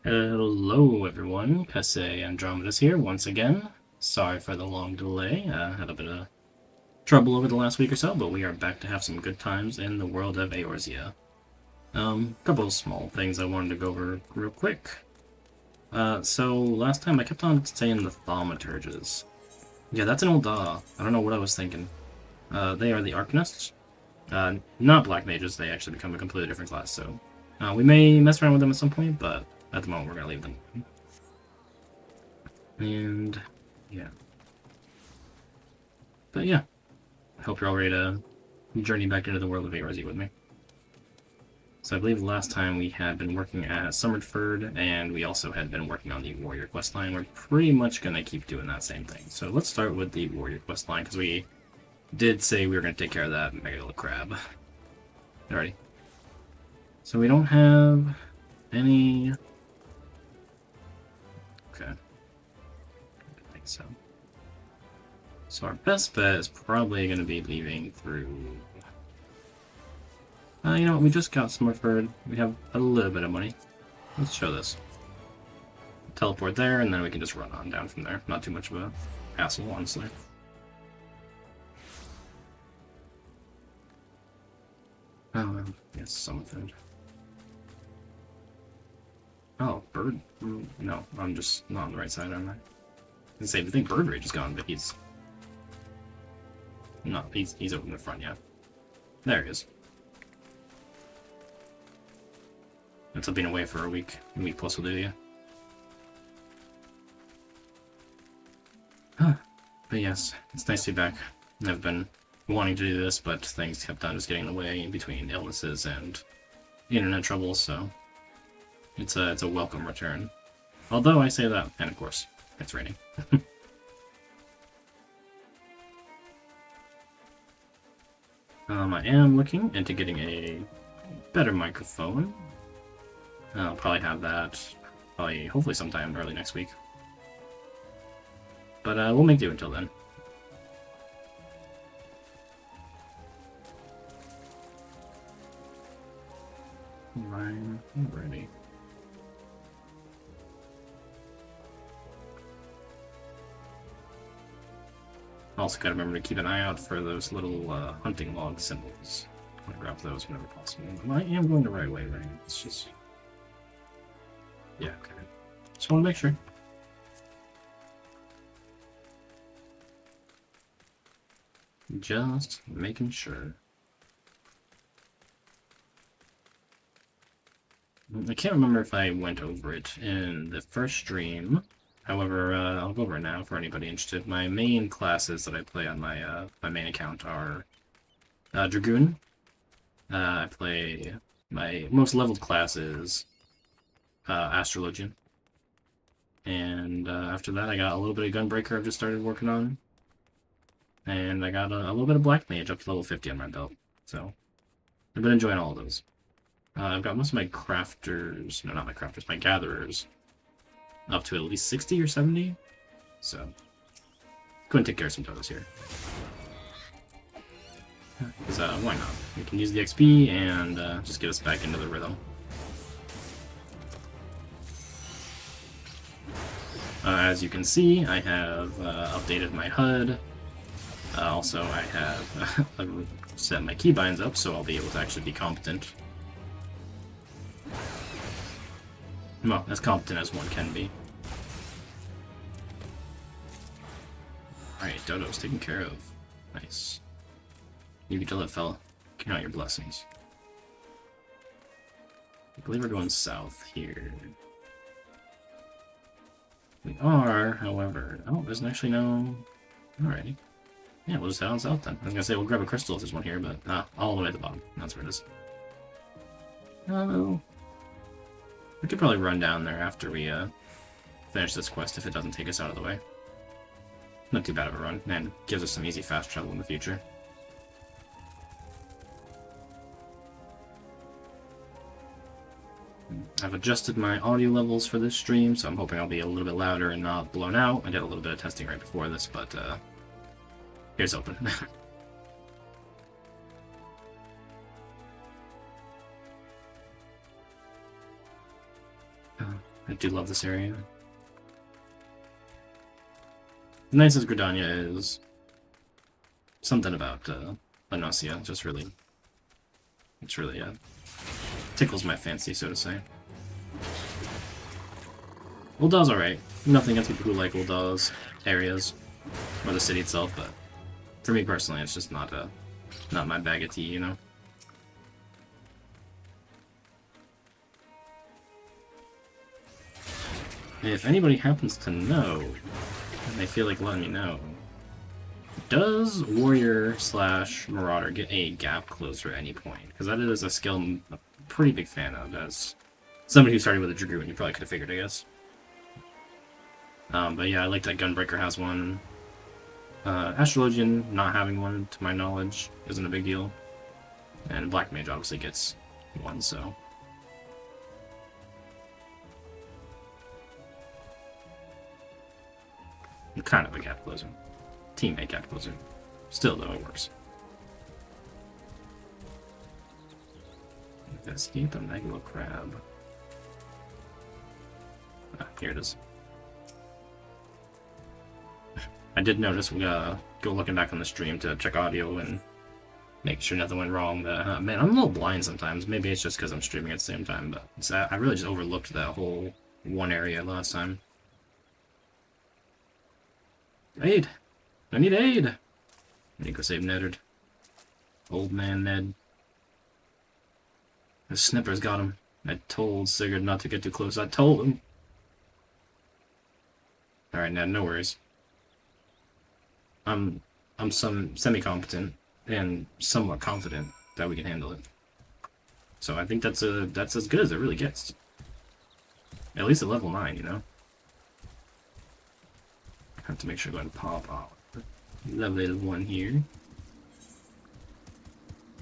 Hello everyone, Kase Andromeda's here once again. Sorry for the long delay, had a bit of trouble over the last week or so, but we are back to have some good times in the world of Eorzea. Couple of small things I wanted to go over real quick. So last time I kept on saying the Thaumaturges. Yeah, that's an old I don't know what I was thinking. They are the Arcanists. Not Black Mages, they actually become a completely different class, so... we may mess around with them at some point, but at the moment we're gonna leave them. And yeah. But yeah. I hope you're all ready to journey back into the world of Eorzea with me. So I believe last time we had been working at Summerford, and we also had been working on the Warrior questline. We're pretty much gonna keep doing that same thing. So let's start with the Warrior questline, because we did say we were gonna take care of that Megalo Crab. Alrighty. So we don't have any... Okay. I think so. So our best bet is probably going to be leaving through... you know what, we just got Summerford. We have a little bit of money. Let's show this. Teleport there, and then we can just run on down from there. Not too much of a hassle, honestly. Oh, yes, Summerford. Oh, Bird? No, I'm just not on the right side, am I? I was say, I think Bird Rage is gone, but he's... No, he's over in the front, yeah. There he is. Until being away for a week plus will do you. Huh. But yes, it's nice to be back. I've been wanting to do this, but things kept on just getting in the way in between illnesses and internet troubles, so it's a welcome return. Although I say that, and of course, it's raining. I am looking into getting a better microphone. I'll probably have that hopefully sometime early next week. But we'll make do until then. I'm ready. Also gotta remember to keep an eye out for those little hunting log symbols. I'm gonna grab those whenever possible. I am going the right way, right? It's just... Yeah, okay. Just want to make sure. Just making sure. I can't remember if I went over it in the first stream. However, I'll go over it now for anybody interested. My main classes that I play on my my main account are Dragoon. I play my most leveled class is Astrologian. And after that, I got a little bit of Gunbreaker I've just started working on. And I got a little bit of Black Mage up to level 50 on my belt. So, I've been enjoying all of those. I've got most of my crafters, no, not my crafters, my gatherers, up to at least 60 or 70. So, go and take care of some totems here. Because, why not? We can use the XP and just get us back into the rhythm. As you can see, I have updated my HUD. Also, I have set my keybinds up, so I'll be able to actually be competent. Well, as competent as one can be. Alright, Dodo's taken care of. Nice. You get to let fella. Count your blessings. I believe we're going south here. We are, however... Oh, there's actually no... Alrighty. Yeah, we'll just head on south then. I was gonna say we'll grab a crystal if there's one here, but all the way at the bottom. That's where it is. Oh. We could probably run down there after we finish this quest if it doesn't take us out of the way. Not too bad of a run, and gives us some easy fast travel in the future. I've adjusted my audio levels for this stream, so I'm hoping I'll be a little bit louder and not blown out. I did a little bit of testing right before this, but here's open. I do love this area. As nice as Gridania is, something about Lanosia just really, tickles my fancy, so to say. Uldal's alright. Nothing against people who like Uldal's areas, or the city itself, but for me personally, it's just not my bag of tea, you know? If anybody happens to know, and they feel like letting me know, does Warrior / Marauder get a gap closer at any point? Because that is a skill I'm a pretty big fan of, as somebody who started with a Dragoon, you probably could have figured, I guess. But yeah, I like that Gunbreaker has one. Astrologian not having one, to my knowledge, isn't a big deal. And Black Mage obviously gets one, so... kind of a gap closer. Teammate gap closer. Still, though, it works. Investigate the Megalo Crab. Ah, here it is. I did notice, go looking back on the stream to check audio and make sure nothing went wrong. Man, I'm a little blind sometimes. Maybe it's just because I'm streaming at the same time, but I really just overlooked that whole one area last time. Aid! I need aid! I need to go save Nedard. Old man Ned. The snipper's got him. I told Sigurd not to get too close. I told him! Alright, Ned, no worries. I'm semi-competent and somewhat confident that we can handle it. So I think that's as good as it really gets. At least at level 9, you know? Have to make sure to go ahead and pop off. Level 1 here.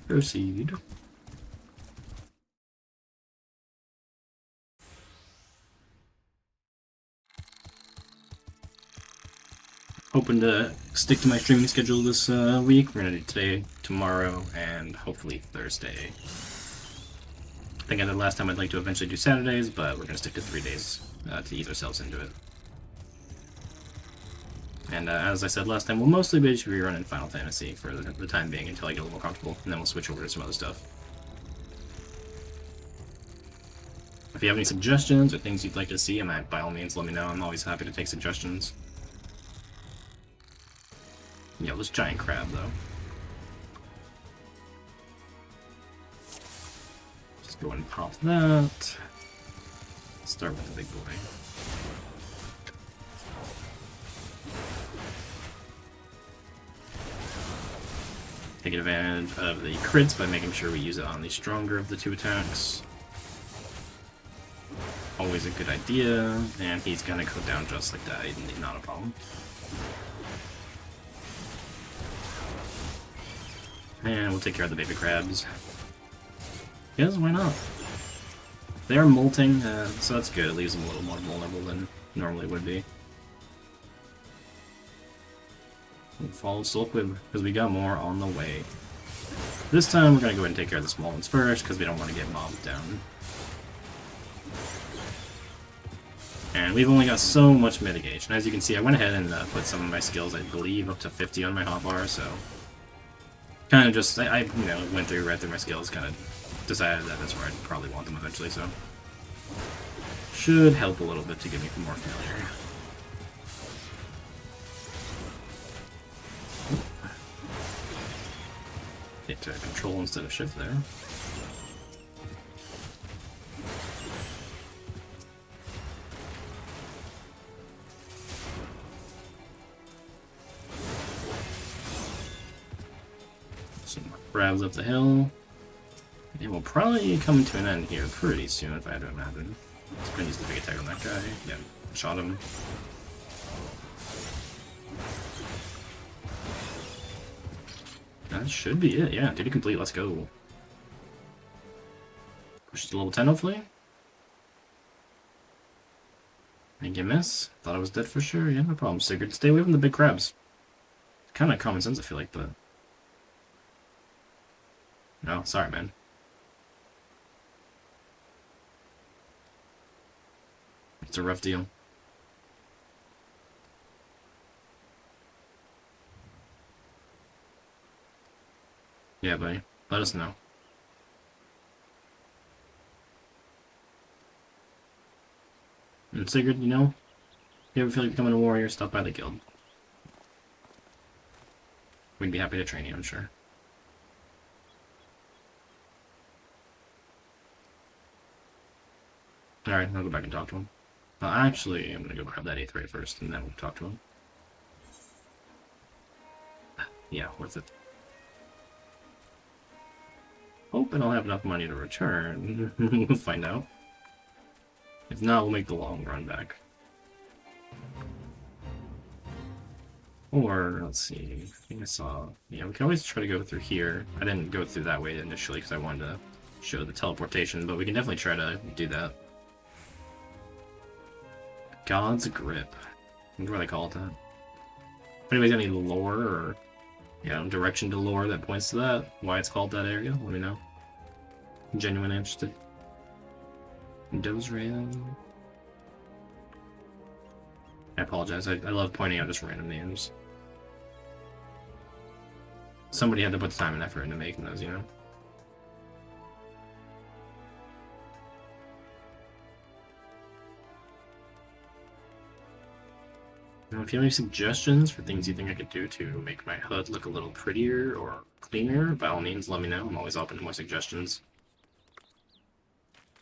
Proceed. Hoping to stick to my streaming schedule this week. We're gonna do today, tomorrow, and hopefully Thursday. I think I did last time I'd like to eventually do Saturdays, but we're gonna stick to 3 days to ease ourselves into it. And as I said last time, we'll mostly be running Final Fantasy for the time being until I get a little more comfortable, and then we'll switch over to some other stuff. If you have any suggestions or things you'd like to see, by all means let me know. I'm always happy to take suggestions. Yeah, this giant crab, though. Just go ahead and pop that. Start with the big boy. Taking advantage of the crits by making sure we use it on the stronger of the 2 attacks. Always a good idea, and he's gonna go down just like that, not a problem. And we'll take care of the baby crabs. Yes, why not? They are molting, so that's good. It leaves them a little more vulnerable than normally would be. We'll follow Sulkwib, because we got more on the way. This time we're going to go ahead and take care of the small ones first, because we don't want to get mobbed down. And we've only got so much mitigation. As you can see, I went ahead and put some of my skills, I believe, up to 50 on my hotbar, so... kind of just, I went read through my skills, kind of decided that that's where I'd probably want them eventually, so... should help a little bit to get me more familiar. Hit control instead of shift there. Some crabs up the hill. And we'll probably come to an end here pretty soon if I had to imagine. It's gonna use the big attack on that guy. Yeah, shot him. That should be it, yeah. Duty complete, let's go. Push to level 10, hopefully. Thank you, miss. Thought I was dead for sure. Yeah, no problem, Sigurd. Stay away from the big crabs. Kind of common sense, I feel like, but... no, sorry, man. It's a rough deal. Yeah, buddy. Let us know. And Sigurd, you know, if you ever feel like becoming a warrior, stop by the guild. We'd be happy to train you, I'm sure. Alright, I'll go back and talk to him. Actually, I'm gonna go grab that 8th ray first, and then we'll talk to him. Yeah, worth it. Hoping I'll have enough money to return. We'll find out. If not, we'll make the long run back. Or, let's see, I think I saw... Yeah, we can always try to go through here. I didn't go through that way initially because I wanted to show the teleportation, but we can definitely try to do that. God's Grip. I wonder why they call it that. If anybody's got any lore or, you know, direction to lore that points to that, why it's called that area, let me know. I'm genuinely interested. Doze Rail. I apologize, I love pointing out just random names. Somebody had to put the time and effort into making those, you know? Now, if you have any suggestions for things you think I could do to make my HUD look a little prettier or cleaner, by all means, let me know. I'm always open to more suggestions.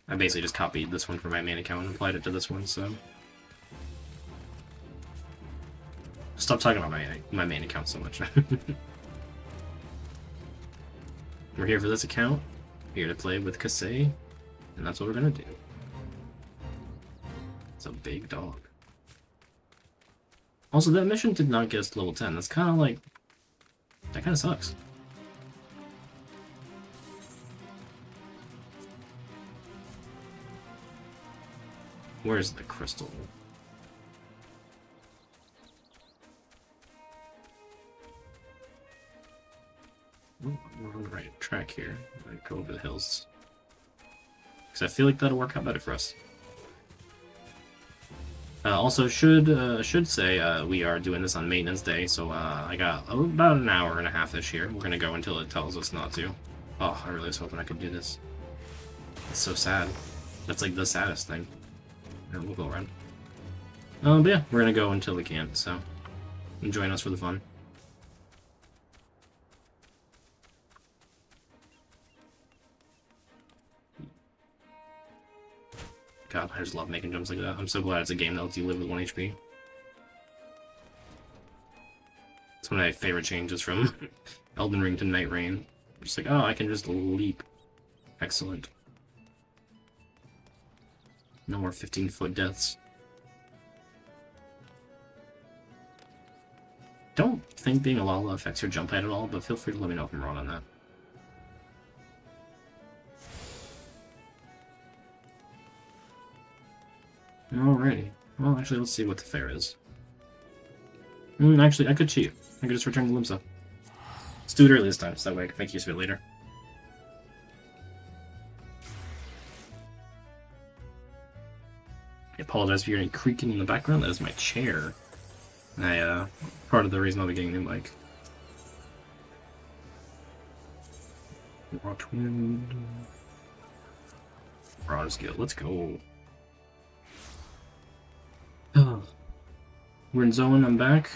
I basically just copied this one from my main account and applied it to this one, so... Stop talking about my main account so much. We're here for this account, here to play with Kasei, and that's what we're gonna do. It's a big dog. Also, that mission did not get us to level 10. That's kind of like... That kind of sucks. Where's the crystal? Oh, we're on the right track here. I'm gonna go over the hills. Because I feel like that'll work out better for us. Also, should say we are doing this on maintenance day, so I got about an hour and a half-ish here. We're gonna go until it tells us not to. Oh, I really was hoping I could do this. It's so sad. That's like the saddest thing. We'll go around. But yeah, we're gonna go until we can't, so join us for the fun. God, I just love making jumps like that. I'm so glad it's a game that lets you live with 1 HP. It's one of my favorite changes from Elden Ring to Night Rain. Just like, oh, I can just leap. Excellent. No more 15-foot deaths. Don't think being a Lala affects your jump height at all, but feel free to let me know if I'm wrong on that. Alrighty. Well, actually, let's see what the fare is. Actually, I could cheat. I could just return to Limsa. Let's do it early this time, so that way I can make use of it later. I apologize if you're any creaking in the background. That is my chair. Part of the reason I'll be getting a new mic. Marauder skill. Let's go. We're in zone, I'm back.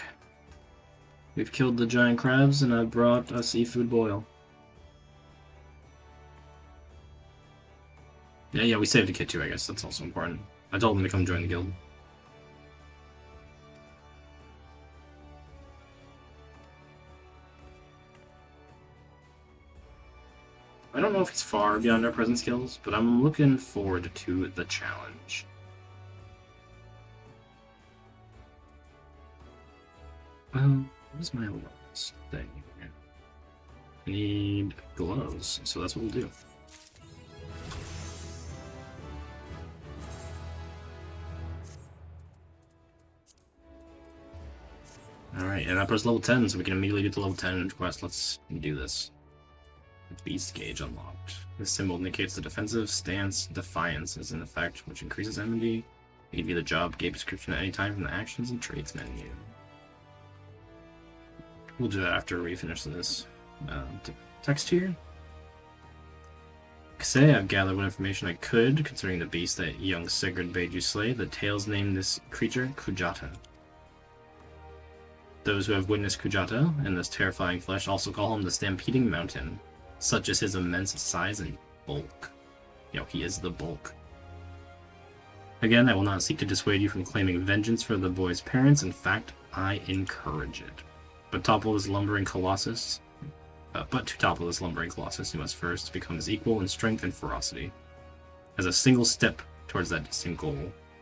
We've killed the giant crabs, and I brought a seafood boil. Yeah, we saved a kid too, I guess. That's also important. I told him to come join the guild. I don't know if it's far beyond our present skills, but I'm looking forward to the challenge. What's my last thing? I need gloves, so that's what we'll do. Alright, and that was level 10, so we can immediately get to level 10 quest. Let's do this. Beast Gauge unlocked. This symbol indicates the defensive stance Defiance is in effect, which increases enemy I can view the job game description at any time from the actions and trades menu. We'll do that after we finish this text here. Say I've gathered what information I could concerning the beast that young Sigurd bade you slay. The tales name this creature Kujata. Those who have witnessed Kujata and this terrifying flesh also call him the Stampeding Mountain, such is his immense size and bulk. He is the bulk. Again, I will not seek to dissuade you from claiming vengeance for the boy's parents. In fact, I encourage it. But to topple this lumbering colossus, you must first become his equal in strength and ferocity. As a single step towards that distant goal,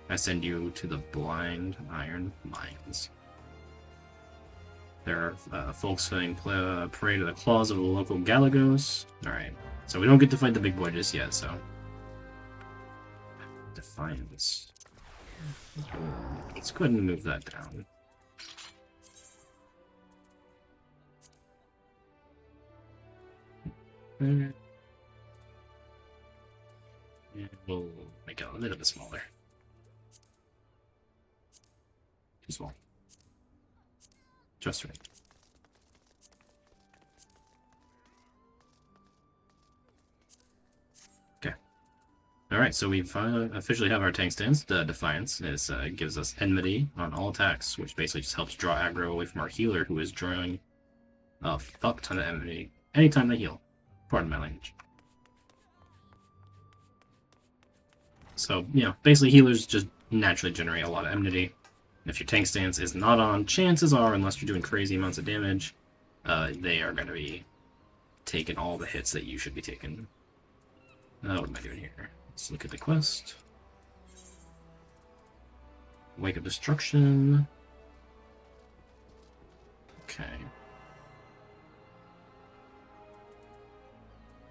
I send you to the blind iron mines. There are folks falling prey to the claws of the local Galagos. Alright, so we don't get to fight the big boy just yet, so... Defiance. Let's go ahead and move that down. And we'll make it a little bit smaller. Too small. Just right. Okay. Alright, so we've officially have our tank stance. The Defiance gives us enmity on all attacks, which basically just helps draw aggro away from our healer, who is drawing a fuck ton of enmity anytime they heal. Pardon my language. So, basically healers just naturally generate a lot of enmity. If your tank stance is not on, chances are, unless you're doing crazy amounts of damage, they are going to be taking all the hits that you should be taking. What am I doing here? Let's look at the quest. Wake of Destruction. Okay.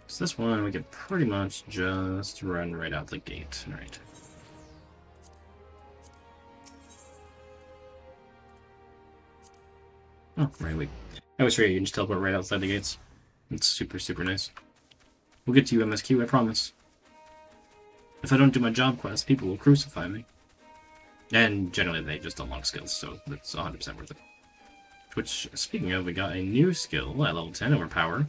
So this one, we could pretty much just run right out the gate. Alright. Oh, right, I was sure you can just teleport right outside the gates. It's super, super nice. We'll get to you, MSQ, I promise. If I don't do my job quest, people will crucify me. And generally they just unlock skills, so that's 100% worth it. Which, speaking of, we got a new skill at level 10, Overpower.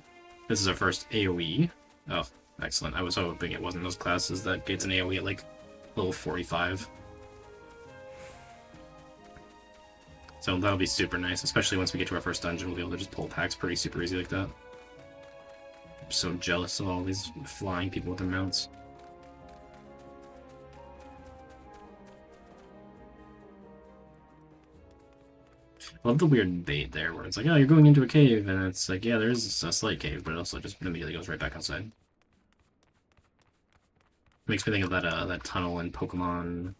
This is our first AoE. Oh, excellent. I was hoping it wasn't those classes that gets an AoE at, like, level 45. So that'll be super nice, especially once we get to our first dungeon. We'll be able to just pull packs pretty super easy like that. I'm so jealous of all these flying people with their mounts. I love the weird bait there, where it's like, oh, you're going into a cave, and it's like, yeah, there is a slight cave, but it also just immediately goes right back outside. Makes me think of that tunnel in Pokemon...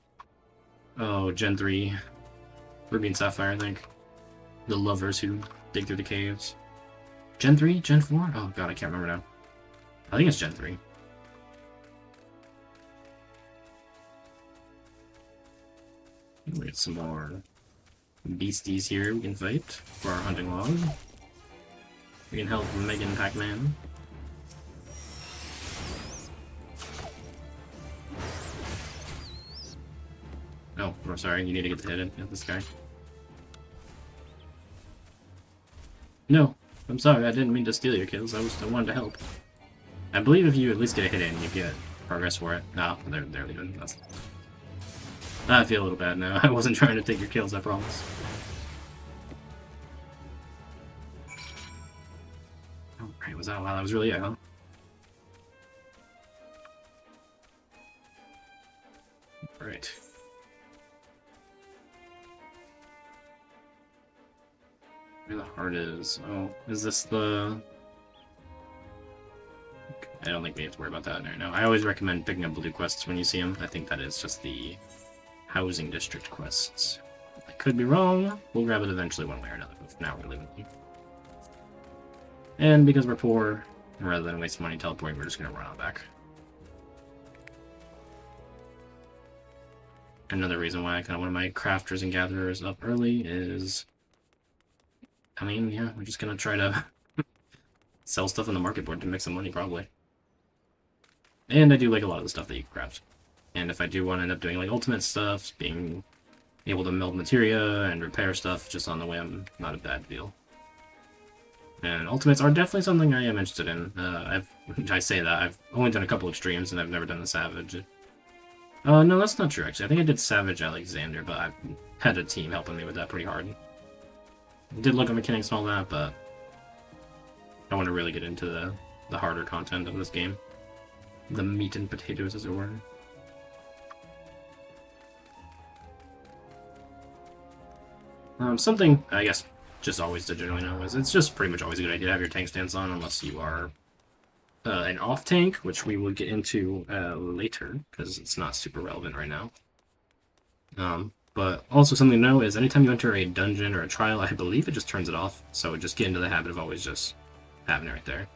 Oh, Gen 3. Ruby and Sapphire, I think. The lovers who dig through the caves. Gen 3? Gen 4? Oh god, I can't remember now. I think it's Gen 3. We get some more beasties here we can fight for our hunting log. We can help Megan Pac-Man. Oh, I'm sorry, you need to get the hit in at this guy. No, I'm sorry, I didn't mean to steal your kills, I wanted to help. I believe if you at least get a hit in, you get progress for it. No, they're leaving. I feel a little bad now. I wasn't trying to take your kills, I promise. Oh, right, was that? Wow, that was really it, huh? Right. Where the heart is. Oh, is this the... I don't think we have to worry about that right now. I always recommend picking up blue quests when you see them. I think that is just the housing district quests. I could be wrong. We'll grab it eventually one way or another, but for now we're leaving it. And because we're poor, rather than waste money teleporting, we're just going to run on back. Another reason why I kind of want my crafters and gatherers up early is... I mean, yeah, we're just going to try to sell stuff on the market board to make some money, probably. And I do like a lot of the stuff that you can craft. And if I do want to end up doing like ultimate stuff, being able to meld materia and repair stuff just on the whim, not a bad deal. And ultimates are definitely something I am interested in. I say that I've only done a couple of streams and I've never done the Savage. No, that's not true actually. I think I did Savage Alexander, but I had a team helping me with that pretty hard. I did look at mechanics and all that, but I want to really get into the harder content of this game. The meat and potatoes, as it were. Something, I guess, just always to generally know is it's just pretty much always a good idea to have your tank stance on unless you are an off tank, which we will get into later because it's not super relevant right now. But also something to know is anytime you enter a dungeon or a trial, I believe it just turns it off. So just get into the habit of always just having it right there.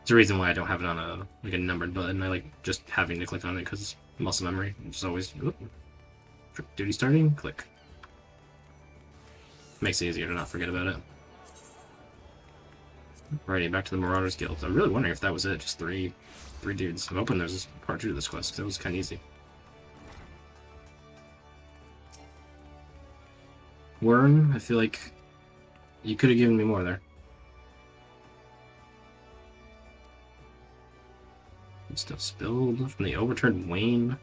It's the reason why I don't have it on a numbered button. I like just having to click on it because muscle memory. It's always duty starting, click. Makes it easier to not forget about it. Alrighty, back to the Marauders Guild. I'm really wondering if that was it, just three dudes. I'm hoping there's part 2 to this quest, because it was kind of easy. Wern, I feel like you could have given me more there. Stuff spilled from the overturned Wayne.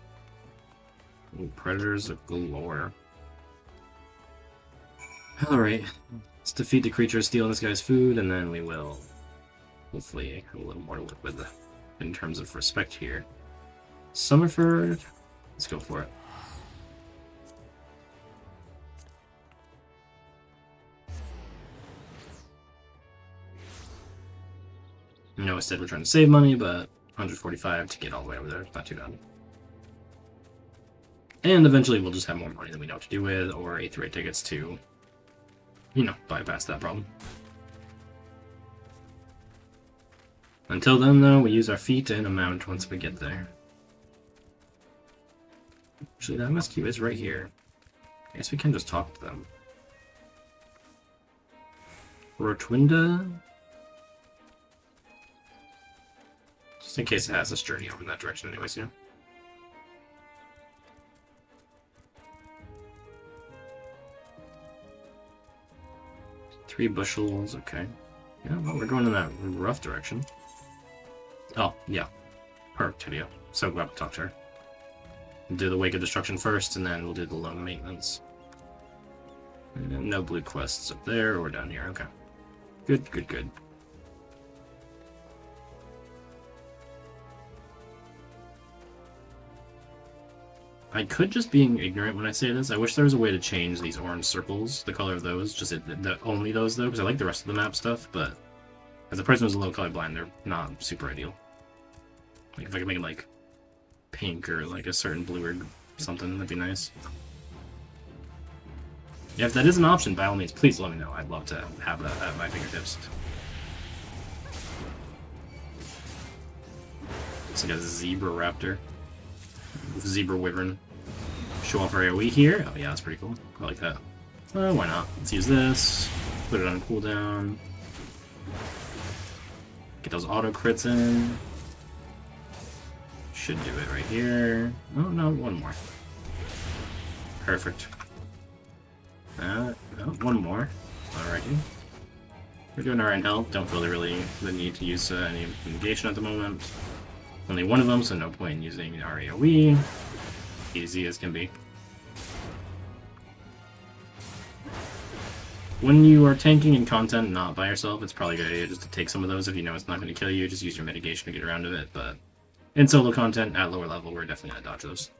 Ooh, predators of galore. Alright, let's defeat the creature stealing this guy's food, and then we will hopefully have a little more to work with in terms of respect here. Summerford, let's go for it. I know I said we're trying to save money, but 145 to get all the way over there, it's not too bad. And eventually we'll just have more money than we know what to do with, or 8-3 tickets to, you know, bypass that problem. Until then, though, we use our feet and a mount once we get there. Actually, that MSQ is right here. I guess we can just talk to them. Rotwinda? Just in case it has us journey over in that direction anyways, yeah. Three bushels, okay. Yeah, well, we're going in that rough direction. Oh, yeah. Perfect video. So glad to talk to her. We'll do the Wake of Destruction first, and then we'll do the low maintenance. And no blue quests up there or down here, okay. Good, good, good. I could just being ignorant when I say this. I wish there was a way to change these orange circles, the color of those, just only those though, because I like the rest of the map stuff, but as a person who's a little colorblind, they're not super ideal. Like if I could make it like pink or like a certain blue or something, that'd be nice. Yeah, if that is an option, by all means, please let me know. I'd love to have that at my fingertips. It's like a zebra raptor. Zebra wyvern. Show off our AoE here. Oh yeah, that's pretty cool. I like that. Why not? Let's use this. Put it on cooldown. Get those auto crits in. Should do it right here. Oh no, one more. Perfect. No, one more. Alrighty. We're doing alright in health. Don't feel really the need to use any negation at the moment. Only one of them, so no point in using our AoE. Easy as can be. When you are tanking in content not by yourself, it's probably a good idea just to take some of those if you know it's not going to kill you. Just use your mitigation to get around it, but in solo content at lower level, we're definitely going to dodge those.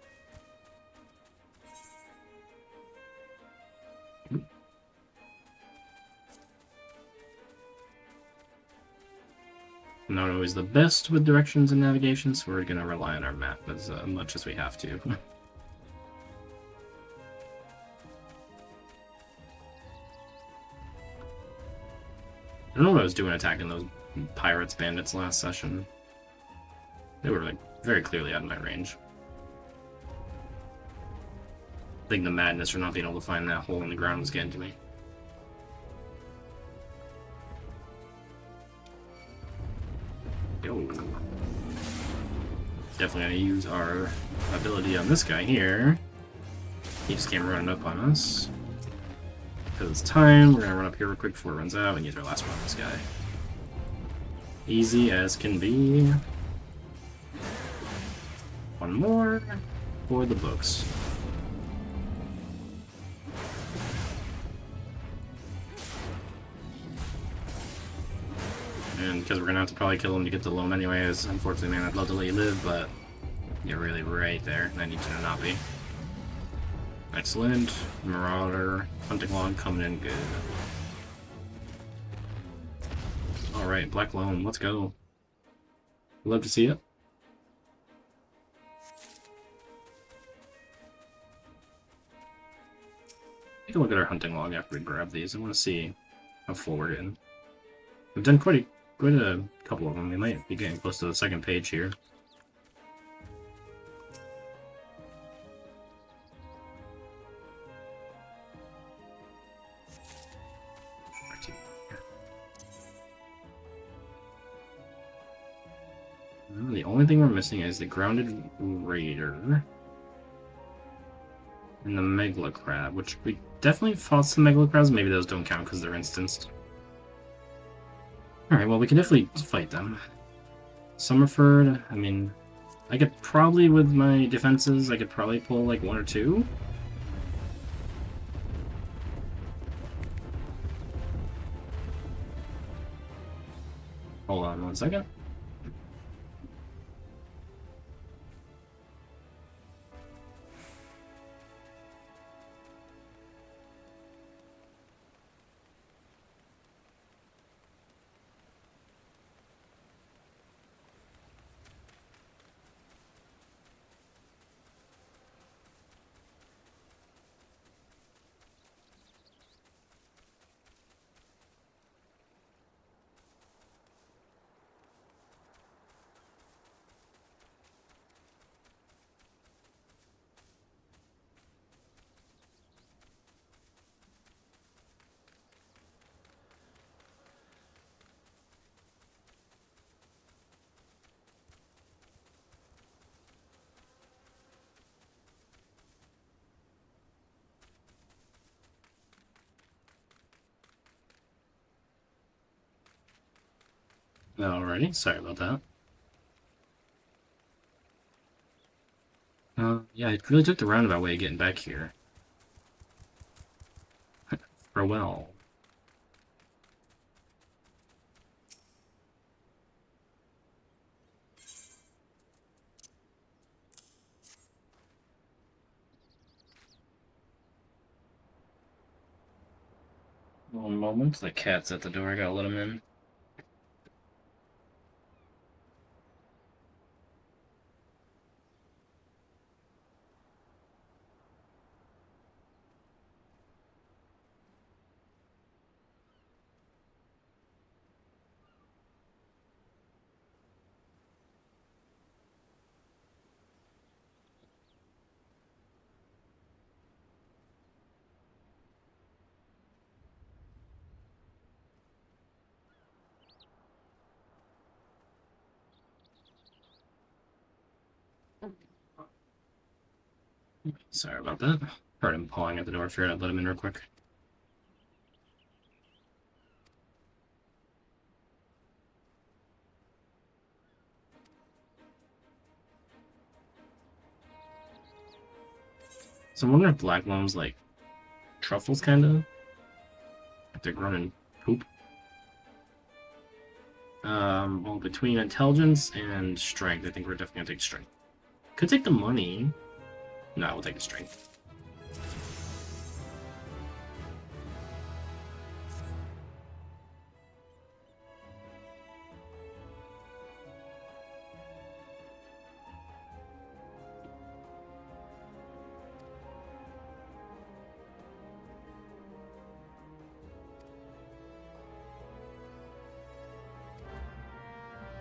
Not always the best with directions and navigation, so we're going to rely on our map as much as we have to. I don't know what I was doing attacking those pirates bandits last session. They were like very clearly out of my range. I think the madness for not being able to find that hole in the ground was getting to me. Yo. Definitely gonna use our ability on this guy here. He just came running up on us. Because it's time, we're gonna run up here real quick before it runs out and use our last one on this guy. Easy as can be. One more for the books. And because we're gonna have to probably kill him to get the loam anyways, unfortunately, man, I'd love to let you live, but you're really right there, and I need you to not be. Excellent. Marauder, hunting log coming in good. Alright, black loam, let's go. Love to see it. Take a look at our hunting log after we grab these. I want to see how full we're getting. We've done quite a couple of them. We might be getting close to the second page here. The only thing we're missing is the grounded raider and the megla crab, which we definitely fought some megla crabs. Maybe those don't count because they're instanced. Alright, well, we can definitely fight them. Summerford, I mean, I could probably, with my defenses, I could probably pull like one or two. Hold on 1 second. Alrighty, sorry about that. Yeah, it really took the roundabout way of getting back here. Farewell. One moment, the cat's at the door, I gotta let him in. Sorry about that. Heard him pawing at the door, figured I'd let him in real quick. So I'm wondering if black loam's like truffles, kinda? If they're grown in poop? Well, between intelligence and strength, I think we're definitely gonna take strength. Could take the money. No, we'll take the strength.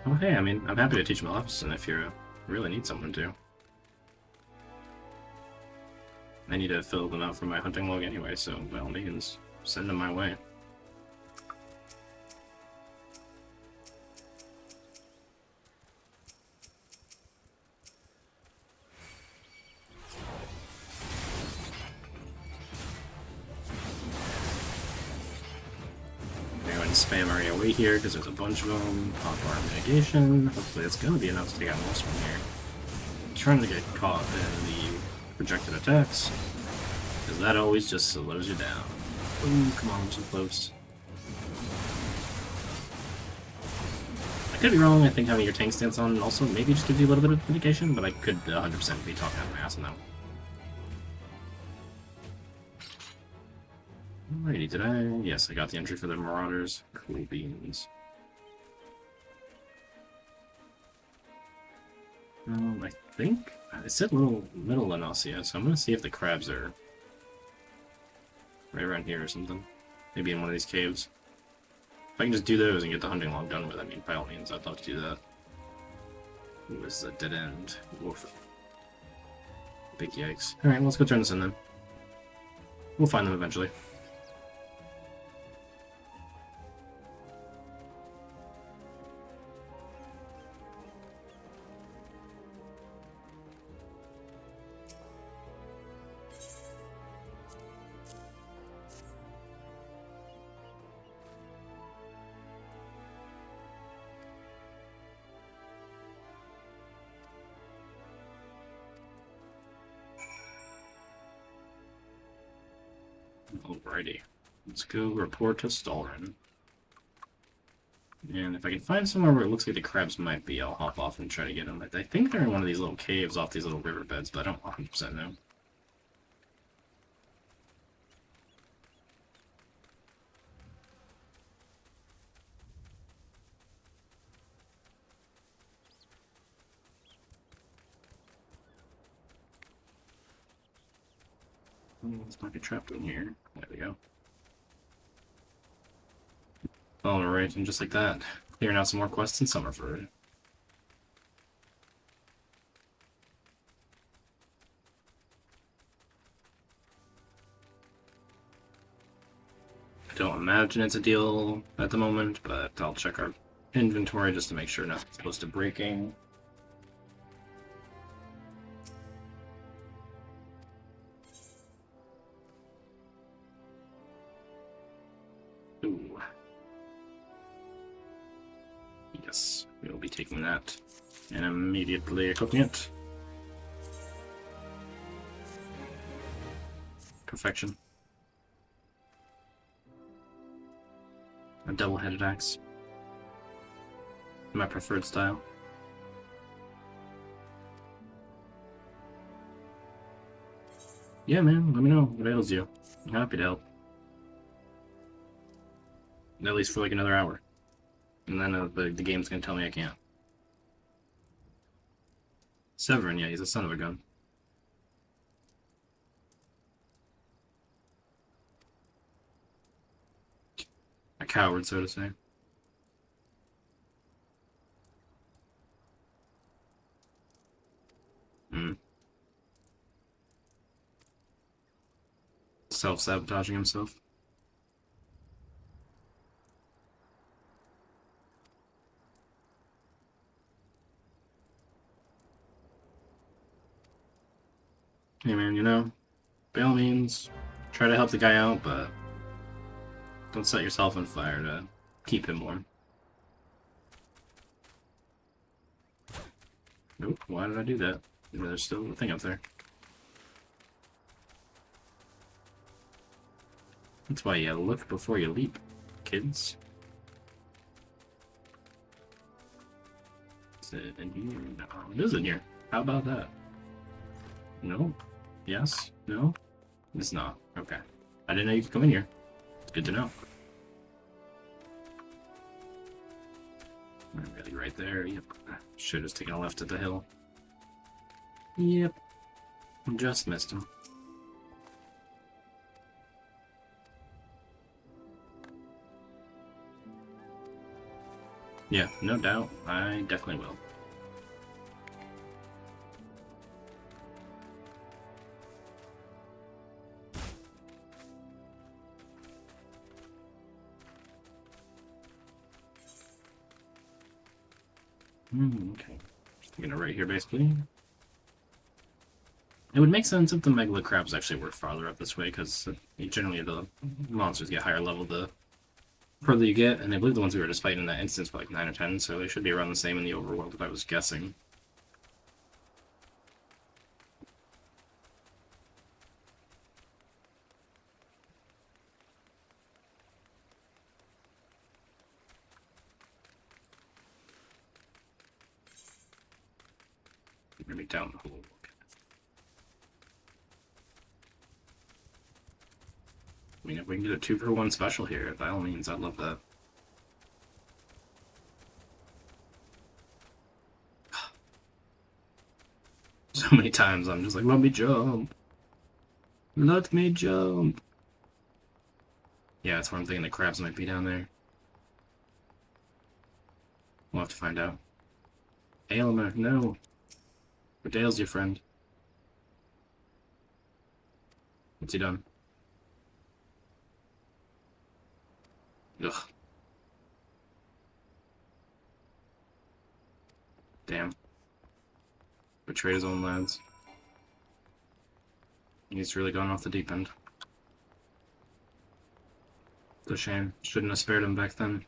Oh, hey, I mean, I'm happy to teach him a lesson if you really need someone to. I need to fill them out for my hunting log anyway, so by all means, send them my way. spam area wait here because there's a bunch of them. Pop arm mitigation. Hopefully it's going to be enough to take out most of them here. I'm trying to get caught in the projected attacks, because that always just slows you down. Ooh, come on, I'm so close. I could be wrong. I think having your tank stance on also maybe just gives you a little bit of mitigation, but I could 100% be talking out of my ass now. Alrighty, did I? Yes, I got the entry for the Marauders. Cool beans. I think it said little middle Lanasia, so I'm gonna see if the crabs are right around here or something. Maybe in one of these caves. If I can just do those and get the hunting log done with, I mean, by all means, I'd love to do that. Ooh, this is a dead end. Oof. Big yikes. Alright, let's go turn this in then. We'll find them eventually. Alrighty, let's go report to Stalrin. And if I can find somewhere where it looks like the crabs might be, I'll hop off and try to get them. I think they're in one of these little caves off these little riverbeds, but I don't 100% know. Let's not get trapped in here. There we go. Alright, and just like that, clearing out some more quests in Summerford. I don't imagine it's a deal at the moment, but I'll check our inventory just to make sure nothing's close to breaking. Ooh. Yes, we will be taking that and immediately cooking it. Perfection. A double-headed axe. My preferred style. Yeah, man, let me know what ails you. I'm happy to help. At least for like another hour. And then the game's gonna tell me I can't. Severin, yeah, he's a son of a gun. A coward, so to say. Self-sabotaging himself. Hey man, you know, by all means, try to help the guy out, but don't set yourself on fire to keep him warm. Nope, why did I do that? There's still a thing up there. That's why you look before you leap, kids. Is it in here? No, it is in here. How about that? No? Yes? No? It's not. Okay. I didn't know you could come in here. It's good to know. Really right there. Yep. Should have taken a left at the hill. Yep. Just missed him. Yeah, no doubt. I definitely will. Okay. Just gonna right here, basically. It would make sense if the Megala crabs actually were farther up this way, because generally the monsters get higher level the further you get, and I believe the ones we were just fighting in that instance were like 9 or 10, so they should be around the same in the overworld if I was guessing. Maybe down the hole. I mean, if we can get a 2-for-1 special here, by all means, I'd love that. So many times I'm just like, let me jump. Let me jump. Yeah, that's what I'm thinking. The crabs might be down there. We'll have to find out. Aylmer, no. But Dale's your friend. What's he done? Ugh. Damn. Betrayed his own lads. He's really gone off the deep end. It's a shame. Shouldn't have spared him back then.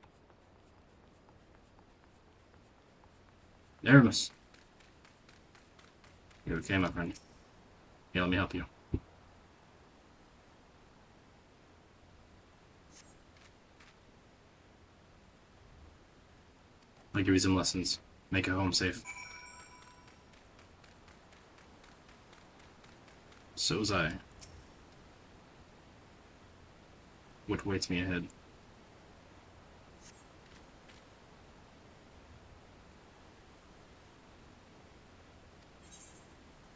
Aramis. You okay, my friend? Yeah, let me help you. I'll give you some lessons. Make it home safe. So was I. What waits me ahead?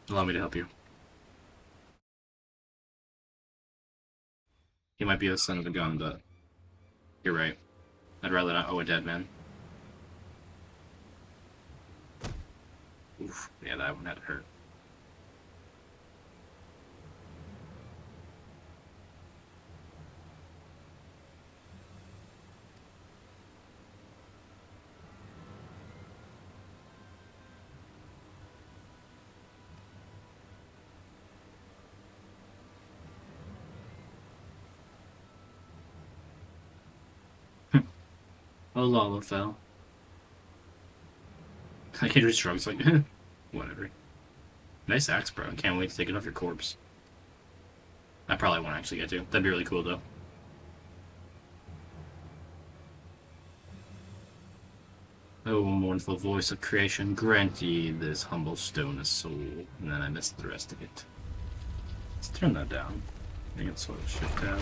Allow me to help you. He might be the son of a gun, but you're right. I'd rather not owe a dead man. Oof, yeah, that one had to hurt. Oh, Lala fell. I can't just shrugs like, whatever. Nice axe, bro. Can't wait to take it off your corpse. I probably won't actually get to. That'd be really cool, though. Oh, mournful voice of creation, grant ye this humble stone a soul. And then I missed the rest of it. Let's turn that down. I think it's sort of shift tab.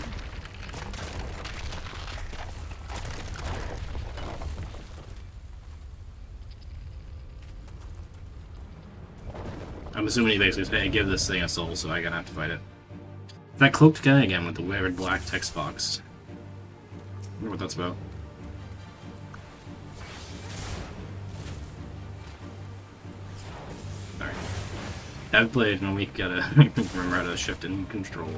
I'm assuming he basically said, hey, give this thing a soul, so I'm gonna have to fight it. That cloaked guy again with the weird black text box. I wonder what that's about. Alright. Haven't played in a week, gotta remember how to shift and control.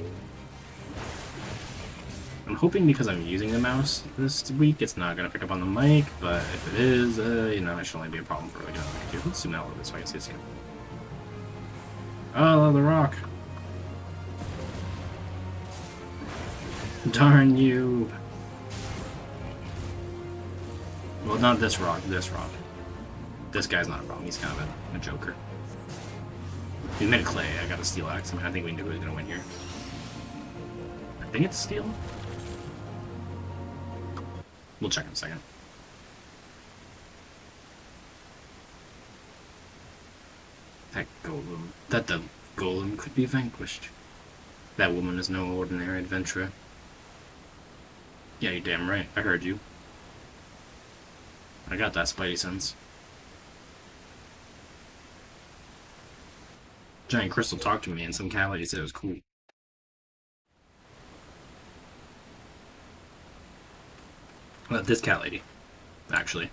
I'm hoping because I'm using the mouse this week, it's not gonna pick up on the mic, but if it is, you know, it should only be a problem for like another week. Let's zoom out a little bit so I can see this again. Oh, the rock. Darn you. Well, not this rock, this rock. This guy's not a problem, he's kind of a joker. He made a clay, I got a steel axe. I mean, I think we knew he was gonna win here. I think it's steel? We'll check in a second. That golem. That the golem could be vanquished. That woman is no ordinary adventurer. Yeah, you're damn right. I heard you. I got that spidey sense. Giant crystal talked to me and some cat lady said it was cool. Well, this cat lady, actually.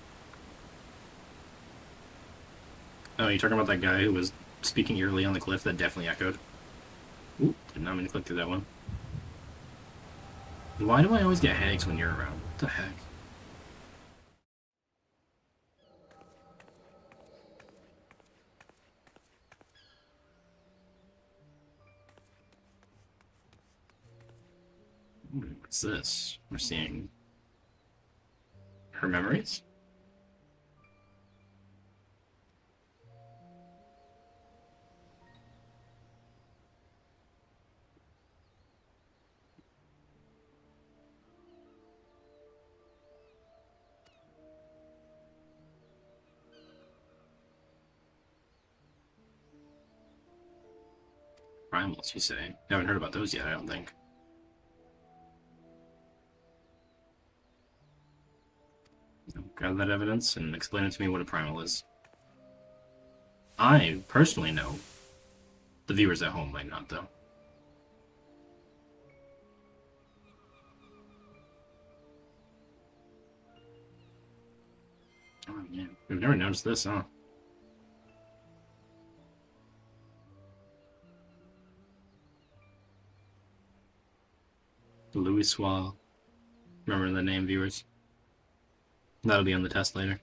Oh, you talking about that guy who was speaking eerily on the cliff? That definitely echoed. Ooh, did not mean to click through that one. Why do I always get headaches when you're around? What the heck? What's this? We're seeing Her memories? Primals, you say? I haven't heard about those yet, I don't think. Grab that evidence and explain it to me what a primal is. I personally know. The viewers at home might not, though. Oh, yeah. We've never noticed this, huh? Louis Swall. Remember the name, viewers? That'll be on the test later.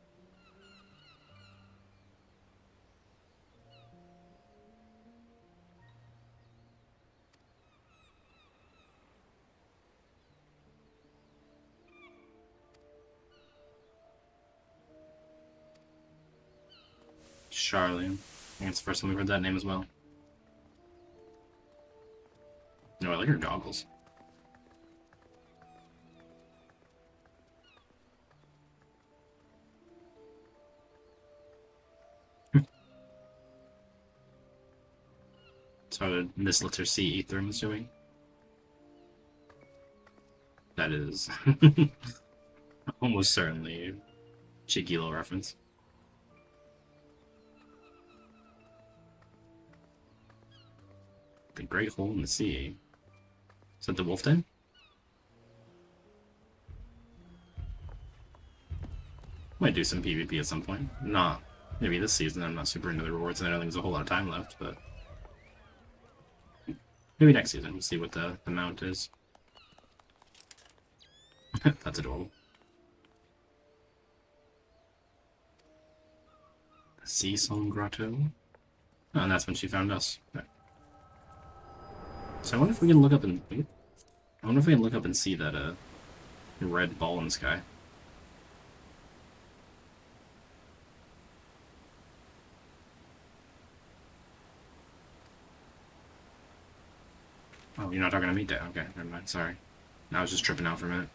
Charlie. I think it's the first time we've heard that name as well. No, I like her goggles. So this lets her see ether, I'm assuming. That is almost certainly a cheeky little reference. The Great Hole in the Sea. Is that the Wolf Den? Might do some PvP at some point. Not maybe this season. I'm not super into the rewards, and I don't think there's a whole lot of time left, but maybe next season we'll see what the mount is. That's adorable. The Sea Song Grotto. Oh, and that's when she found us. Okay. So I wonder if we can look up and see that red ball in the sky. Oh, you're not talking to me, Dad. Okay, never mind. Sorry. I was just tripping out for a minute.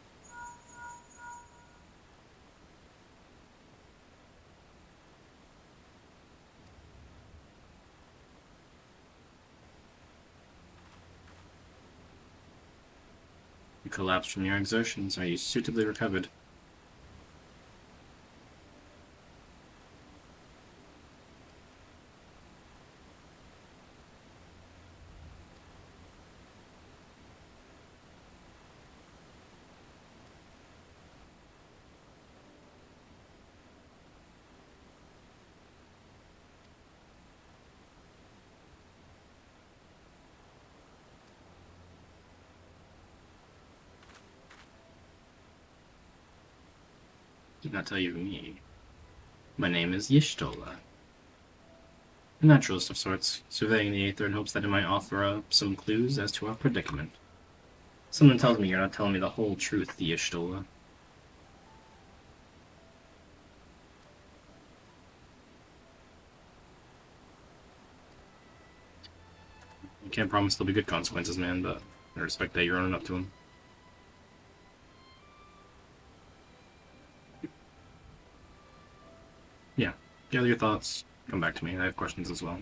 You collapsed from your exertions. Are you suitably recovered? Did not tell you me. My name is Y'shtola. A naturalist of sorts, surveying the aether in hopes that it might offer up some clues as to our predicament. Someone tells me you're not telling me the whole truth, Y'shtola. You can't promise there'll be good consequences, man, but I respect that you're owning up to them. Yeah, gather your thoughts. Come back to me. I have questions as well.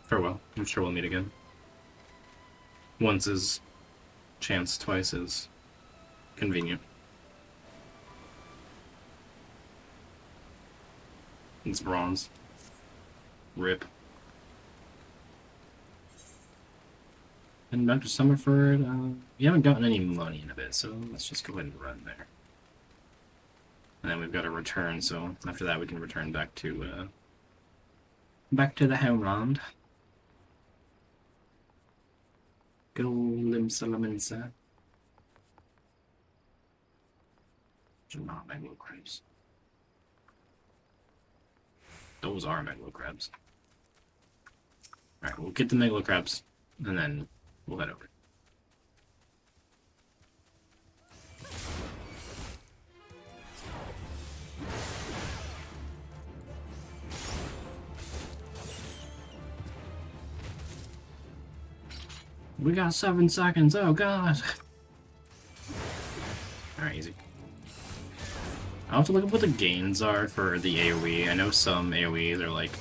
Farewell. I'm sure we'll meet again. Once is chance, twice is convenient. It's bronze. Rip. And back to Summerford. We haven't gotten any money in a bit, so let's just go ahead and run there. And then we've got to return, so after that we can return back to the homeland. Good old Limsa. Which are not Megalo crabs. Those are Megalo crabs. Alright, we'll get the Megalo crabs, and then we'll head over. We got 7 seconds, oh god! Alright, easy. I'll have to look up what the gains are for the AoE. I know some AoEs are like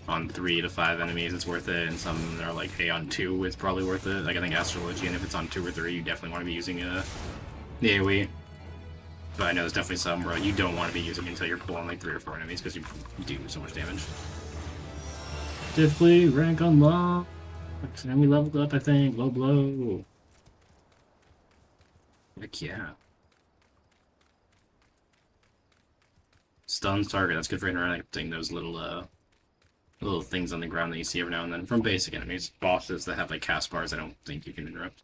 on 3 to 5 enemies it's worth it, and some are like, hey, on 2 it's probably worth it. Like I think Astrology, and if it's on 2 or 3, you definitely want to be using the AoE. But I know there's definitely some where you don't want to be using it until you're pulling like 3 or 4 enemies because you do so much damage. Diffly, rank unlocked. And we leveled up, I think. Low blow. Heck yeah. Stuns target, that's good for interacting those little things on the ground that you see every now and then from basic enemies. Bosses that have like cast bars, I don't think you can interrupt.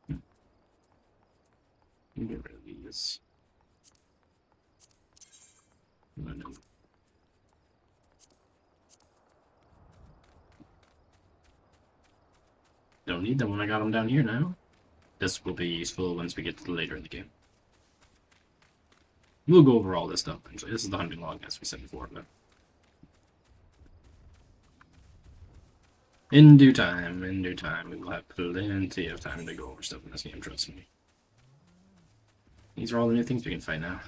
Get rid of these. Don't need them when I got them down here now. This will be useful once we get to later in the game. We'll go over all this stuff eventually. This is the hunting log, as we said before, but in due time, we will have plenty of time to go over stuff in this game, trust me. These are all the new things we can fight now.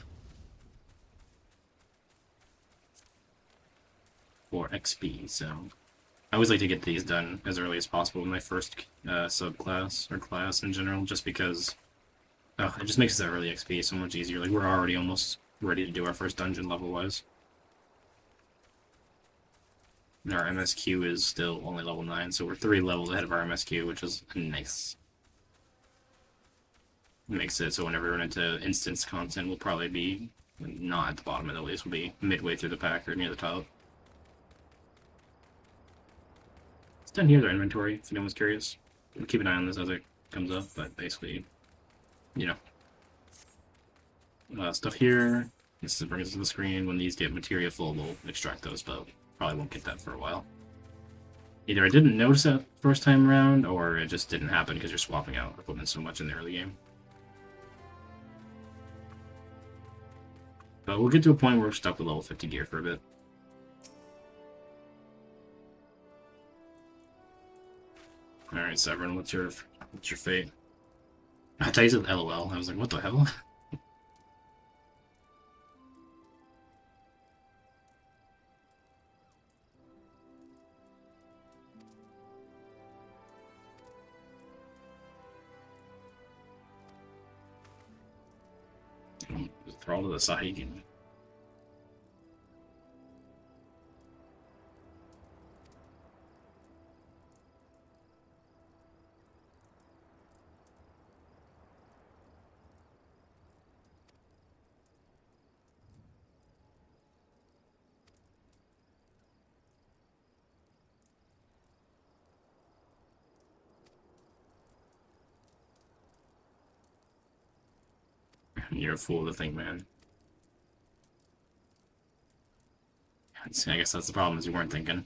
For XP, so I always like to get these done as early as possible in my first subclass, or class in general, just because it just makes the early XP so much easier. Like, we're already almost ready to do our first dungeon level-wise. Our MSQ is still only level 9, so we're 3 levels ahead of our MSQ, which is nice. It makes it so whenever we run into instance content, we'll probably be not at the bottom at least, we'll be midway through the pack or near the top. It's down here, their inventory, if anyone's curious. We'll keep an eye on this as it comes up, but basically, you know. Stuff here. This brings us to the screen. When these get materia full, we'll extract those, but probably won't get that for a while. Either I didn't notice that first time around, or it just didn't happen because you're swapping out equipment so much in the early game. But we'll get to a point where we're stuck with level 50 gear for a bit. Alright, Severin, what's your fate? I thought you said LOL. I was like, what the hell? Thrall to the side. You're a fool to think, man. I guess that's the problem, is you weren't thinking.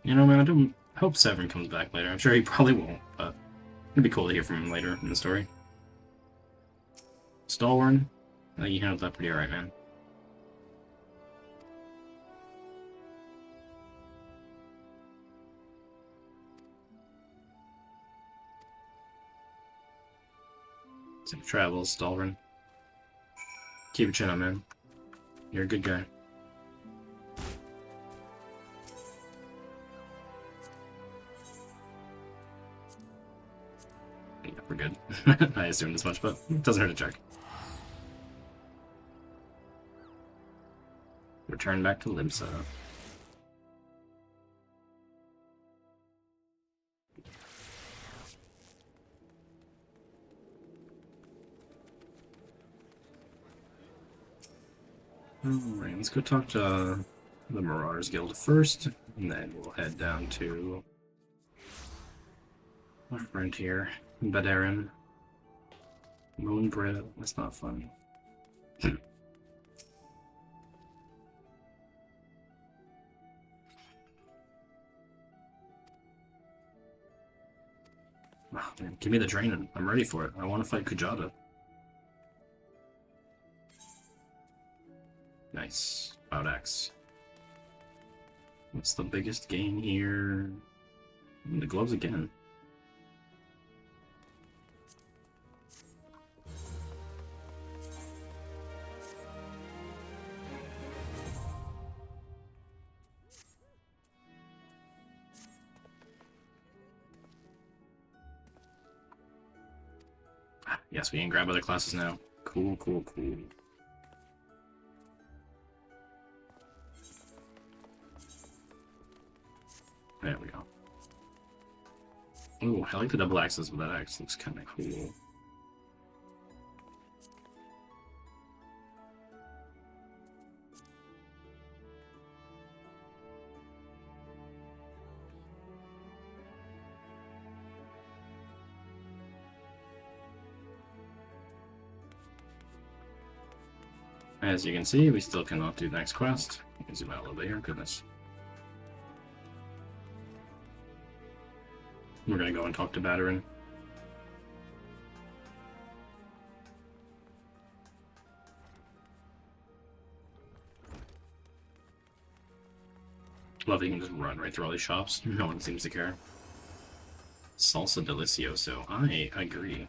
You know, man, I don't hope Severin comes back later. I'm sure he probably won't, but it'd be cool to hear from him later in the story. Stalwern, I think you handled that pretty alright, man. Safe travels, Stalwern. Keep your chin up, man. You're a good guy. Yeah, we're good. I assumed as much, but it doesn't hurt to check. Return back to Limsa. Alright, let's go talk to the Marauders Guild first, and then we'll head down to our friend here, Baderin. Moonbread, that's not fun. Oh, man, give me the drain. I'm ready for it. I want to fight Kujata. Nice. Cloud Axe. What's the biggest gain here? The gloves again. Yes, we can grab other classes now. Cool, cool, cool. There we go. Ooh, I like the double axes, but that axe looks kind of cool. As you can see, we still cannot do the next quest. Let me zoom out a little bit here, goodness. We're gonna go and talk to Baderin. Love that you can just run right through all these shops. No one seems to care. Salsa Delicioso. I agree.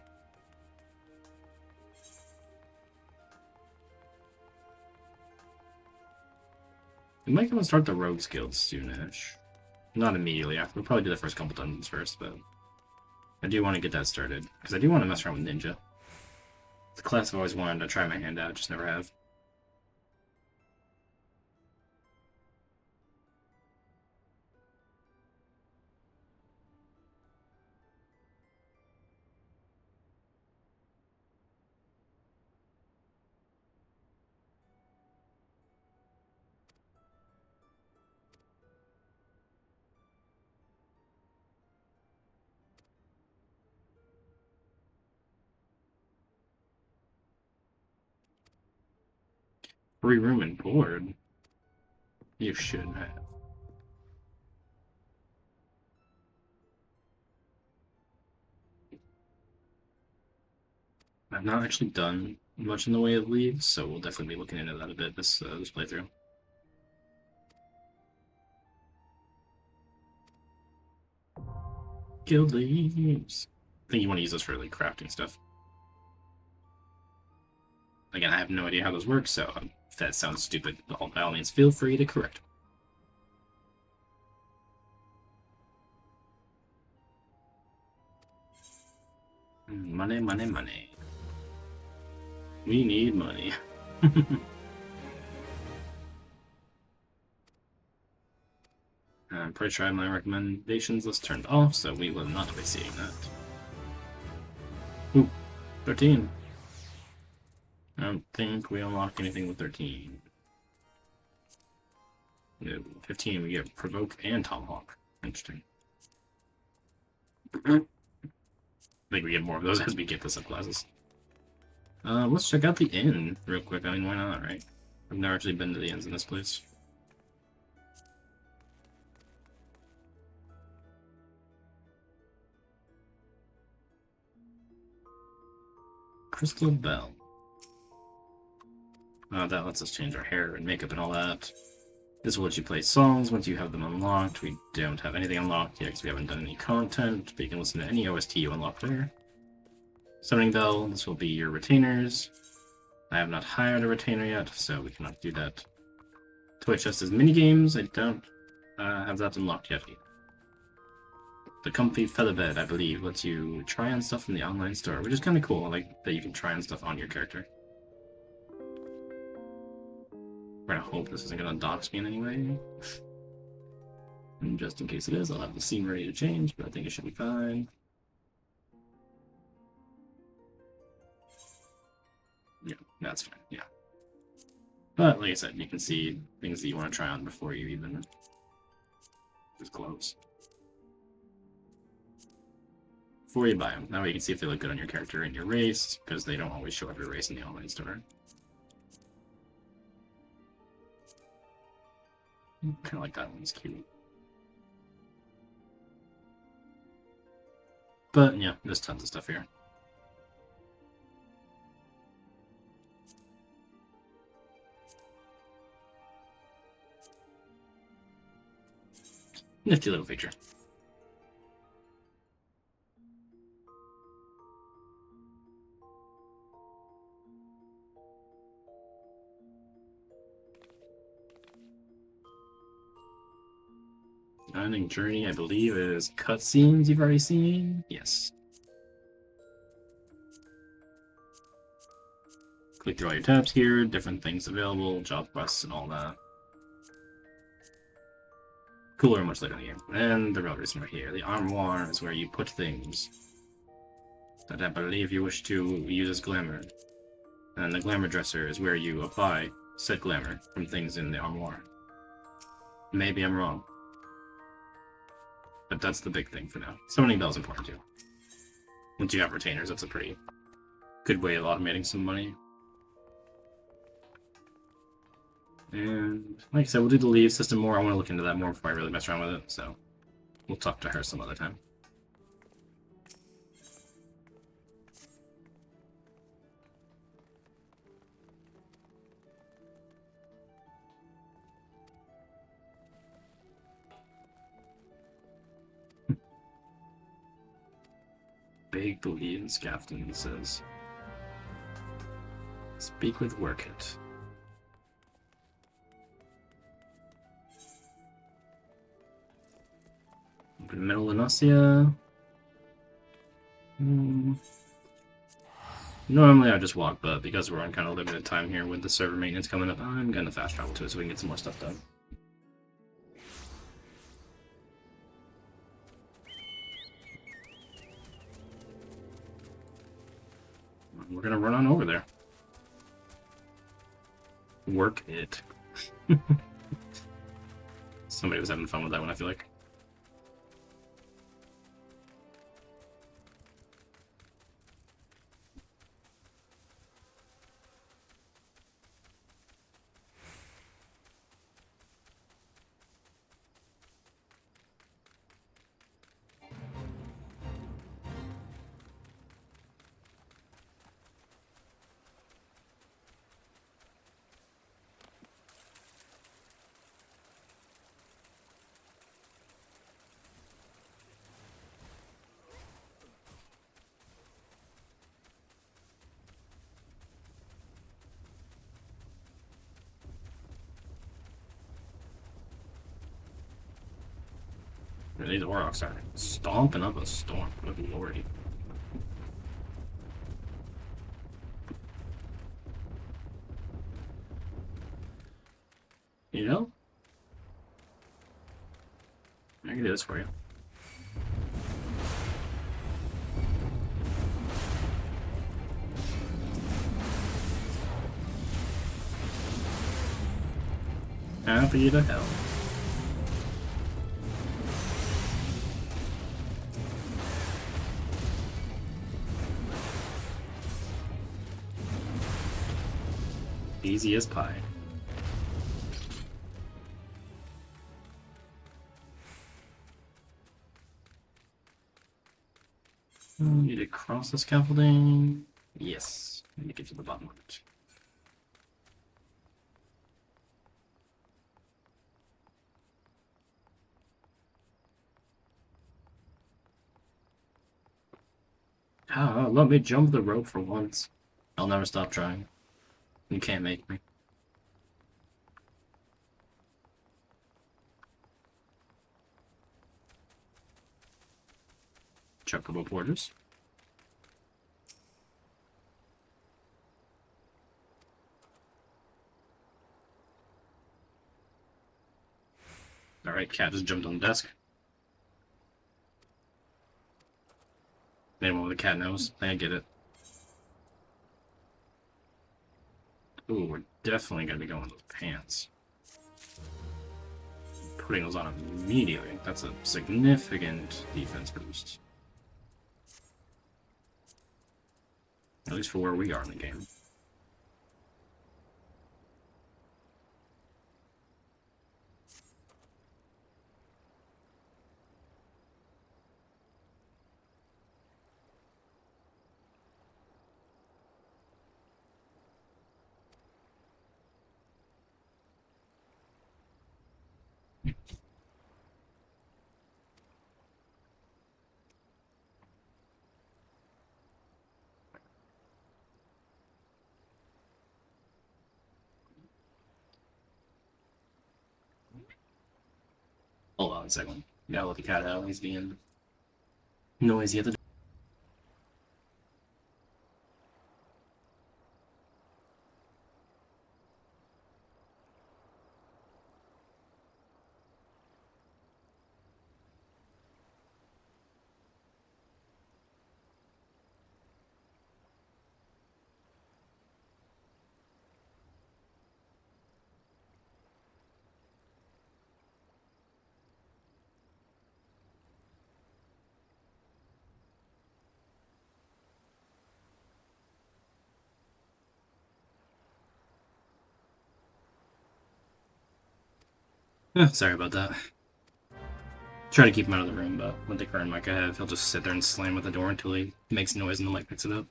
We might go and start the Rogues Guild soonish. Not immediately after. We'll probably do the first couple dungeons first, but I do want to get that started. Because I do want to mess around with Ninja. It's a class I've always wanted to try my hand out, just never have. Free room and board? You should have. I've not actually done much in the way of leagues, so we'll definitely be looking into that a bit this playthrough. Guild leaves. I think you want to use those for like crafting stuff. Again, I have no idea how those work, so if that sounds stupid, by all means, feel free to correct me. Money, money, money. We need money. I'm pretty sure I have my recommendations list turned off, so we will not be seeing that. Ooh, 13. I don't think we unlock anything with 13. No, 15 we get Provoke and Tomahawk. Interesting. I think we get more of those as we get the subclasses. Let's check out the inn real quick. I mean, why not, right? I've never actually been to the inns in this place. Crystal Bell. That lets us change our hair and makeup and all that. This will let you play songs once you have them unlocked. We don't have anything unlocked yet because we haven't done any content, but you can listen to any OST you unlock there. Summoning Bell, this will be your retainers. I have not hired a retainer yet, so we cannot do that. Toy Chest is minigames. I don't have that unlocked yet. The Comfy Featherbed, I believe, lets you try on stuff in the online store, which is kind of cool. I like that you can try on stuff on your character. We're gonna hope this isn't gonna dox me in any way. And just in case it is, I'll have the scene ready to change, but I think it should be fine. Yeah, that's fine, yeah. But like I said, you can see things that you want to try on before you even just close. Before you buy them. That way you can see if they look good on your character and your race, because they don't always show every race in the online store. Kind of like that one's cute. But yeah, there's tons of stuff here. Nifty little feature. Ending journey, I believe, is cutscenes you've already seen. Yes. Click through all your tabs here, different things available, job quests, and all that. Cooler much later in the game. And the real reason we're here. The armoire is where you put things that I believe you wish to use as glamour. And the glamour dresser is where you apply said glamour from things in the armoire. Maybe I'm wrong. But that's the big thing for now. Summoning Bell's important too. Once you have retainers, that's a pretty good way of automating some money. And like I said, we'll do the leave system more. I want to look into that more before I really mess around with it, so we'll talk to her some other time. Big believe in Scafton says. Speak with Workit. Metal Anasia. Normally I just walk, but because we're on kind of limited time here with the server maintenance coming up, I'm gonna fast travel to it so we can get some more stuff done. We're gonna run on over there. Work it. Somebody was having fun with that one, I feel like. These Aurochs are stomping up a storm. Good lordy. You know? I can do this for you. Happy to help. Easy as pie. Need to cross the scaffolding. Yes. Let me get to the bottom of it. Ah, let me jump the rope for once. I'll never stop trying. You can't make me. Chocobo porters. Alright, cat just jumped on the desk. Anyone with a cat knows. I get it. Ooh, we're definitely gonna be going with those pants. Putting those on immediately. That's a significant defense boost. At least for where we are in the game. Hold on a second. Gotta let the cat out. He's being noisy at the door. Sorry about that. Try to keep him out of the room, but with the current mic I have, he'll just sit there and slam at the door until he makes noise and the mic picks it up.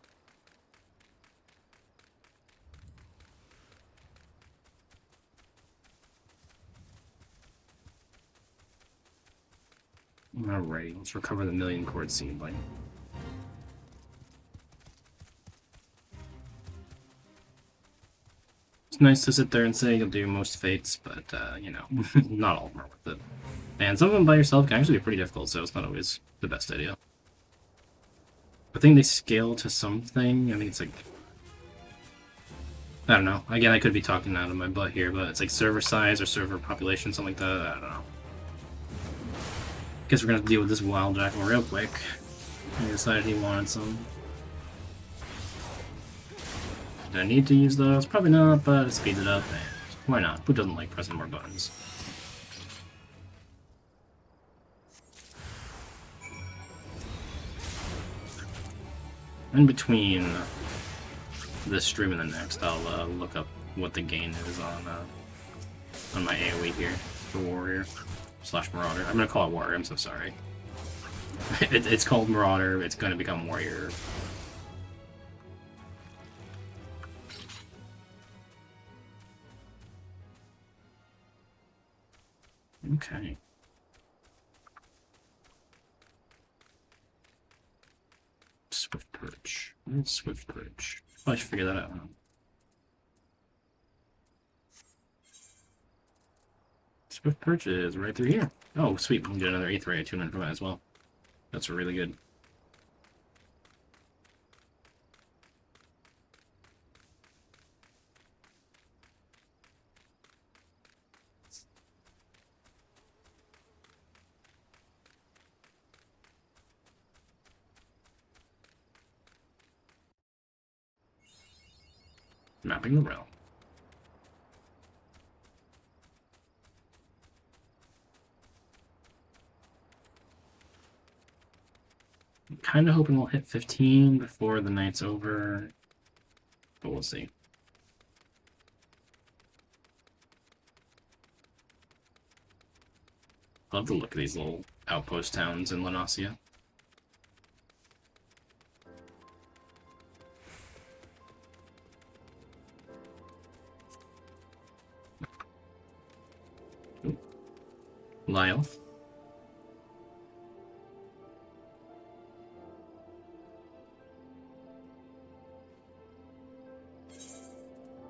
Alrighty, let's recover the million chord seedling. It's nice to sit there and say you'll do most fates, but, you know, not all of them are worth it. And some of them by yourself can actually be pretty difficult, so it's not always the best idea. I think they scale to something. I think it's like... I don't know. Again, I could be talking out of my butt here, but it's like server size or server population, something like that. I don't know. Guess we're gonna have to deal with this wild jackal real quick. He decided he wanted some. Do I need to use those? Probably not, but it speeds it up, and why not? Who doesn't like pressing more buttons? In between this stream and the next, I'll look up what the gain is on my AoE here for Warrior / Marauder. I'm gonna call it Warrior. I'm so sorry. It's called Marauder. It's gonna become Warrior. Okay. Swift Perch. Where's Swift Perch? I should figure that out. Swift Perch is right through here. Oh, sweet. We can get another 8th ray attunement from that as well. That's really good. Mapping the realm. I'm kind of hoping we'll hit 15 before the night's over, but we'll see. Love the look of these little outpost towns in Lanasia. Lyle.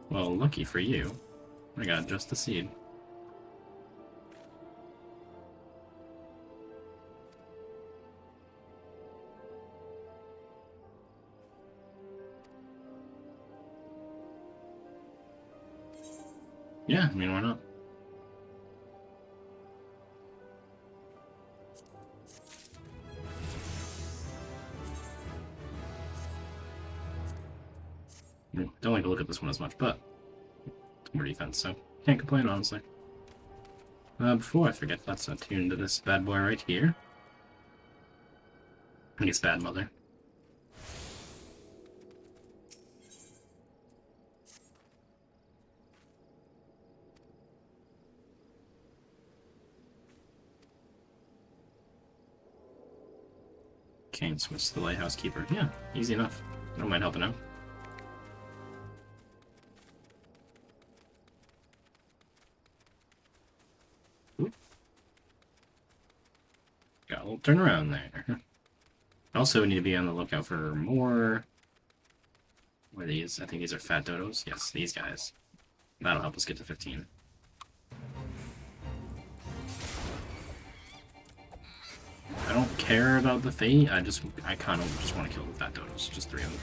Well, lucky for you, I got just the seed. Yeah, I mean, why not? Don't like to look at this one as much, but more defense, so can't complain, honestly. Before I forget, let's attune to this bad boy right here. I think it's Bad Mother. Kane switch the Lighthouse Keeper. Yeah, easy enough. I don't mind helping out. Oop. Got a little turnaround there. Also, we need to be on the lookout for more... What are these? I think these are fat dodos. Yes, these guys. That'll help us get to 15. I don't care about the fate, I kind of just want to kill the fat dodos. Just 3 of them.